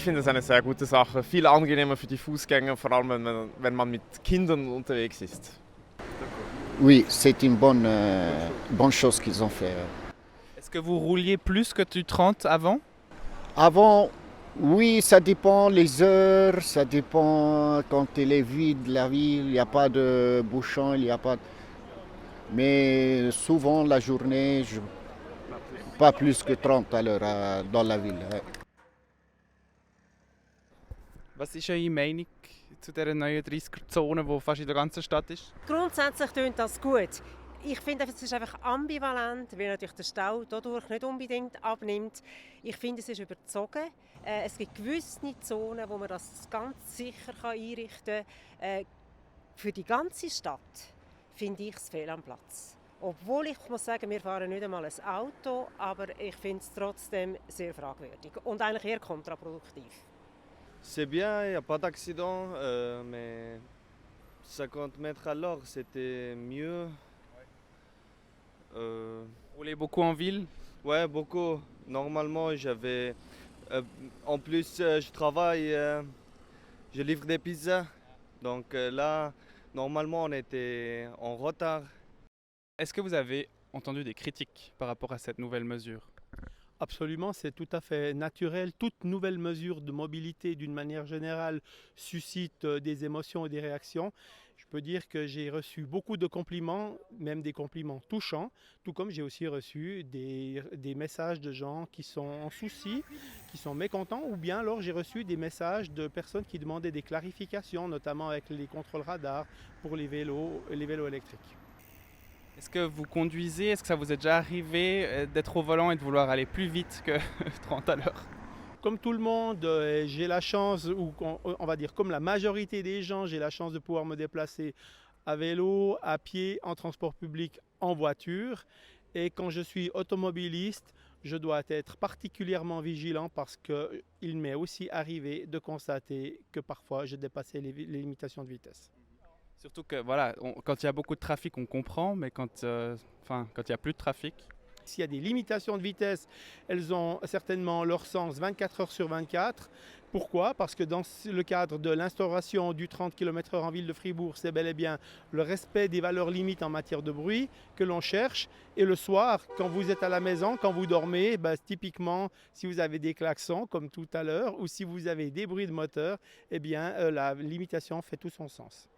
finde es eine sehr gute Sache. Viel angenehmer für die Fußgänger, vor allem wenn man mit Kindern unterwegs ist. Oui, c'est une bonne chose qu'ils ont fait. Est-ce que vous rouliez plus que du 30 avant? Avant, oui, ça dépend les heures, ça dépend quand elle est vide la ville, il n'y a pas de bouchon, il n'y a pas. Mais souvent la journée, pas plus que 30 à l'heure dans la ville. Ouais. Was ist eure Meinung zu dieser neuen 30er-Zone, die fast in der ganzen Stadt ist? Grundsätzlich tönt das gut. Ich finde, es ist einfach ambivalent, weil natürlich der Stau dadurch nicht unbedingt abnimmt. Ich finde, es ist überzogen. Es gibt gewisse Zonen, wo man das ganz sicher einrichten kann. Für die ganze Stadt finde ich es fehl am Platz. Obwohl ich muss sagen, wir fahren nicht einmal ein Auto, aber ich finde es trotzdem sehr fragwürdig und eigentlich eher kontraproduktiv. C'est bien, il n'y a pas d'accident, mais 50 mètres à l'heure, c'était mieux. Vous roulez beaucoup en ville? Ouais, beaucoup. Normalement, j'avais. En plus, je travaille, je livre des pizzas. Donc là, normalement, on était en retard. Est-ce que vous avez entendu des critiques par rapport à cette nouvelle mesure? Absolument, c'est tout à fait naturel. Toute nouvelle mesure de mobilité, d'une manière générale, suscite des émotions et des réactions. Je peux dire que j'ai reçu beaucoup de compliments, même des compliments touchants, tout comme j'ai aussi reçu des messages de gens qui sont en souci, qui sont mécontents, ou bien alors j'ai reçu des messages de personnes qui demandaient des clarifications, notamment avec les contrôles radars pour les vélos électriques. Est-ce que vous conduisez? Est-ce que ça vous est déjà arrivé d'être au volant et de vouloir aller plus vite que 30 à l'heure? Comme tout le monde, j'ai la chance, ou on va dire comme la majorité des gens, j'ai la chance de pouvoir me déplacer à vélo, à pied, en transport public, en voiture. Et quand je suis automobiliste, je dois être particulièrement vigilant parce qu'il m'est aussi arrivé de constater que parfois je dépassais les limitations de vitesse. Surtout que voilà, quand il y a beaucoup de trafic, on comprend, mais quand il n'y a plus de trafic. S'il y a des limitations de vitesse, elles ont certainement leur sens 24 heures sur 24. Pourquoi? Parce que dans le cadre de l'instauration du 30 km/h en ville de Fribourg, c'est bel et bien le respect des valeurs limites en matière de bruit que l'on cherche. Et le soir, quand vous êtes à la maison, quand vous dormez, typiquement, si vous avez des klaxons, comme tout à l'heure, ou si vous avez des bruits de moteur, eh bien, la limitation fait tout son sens.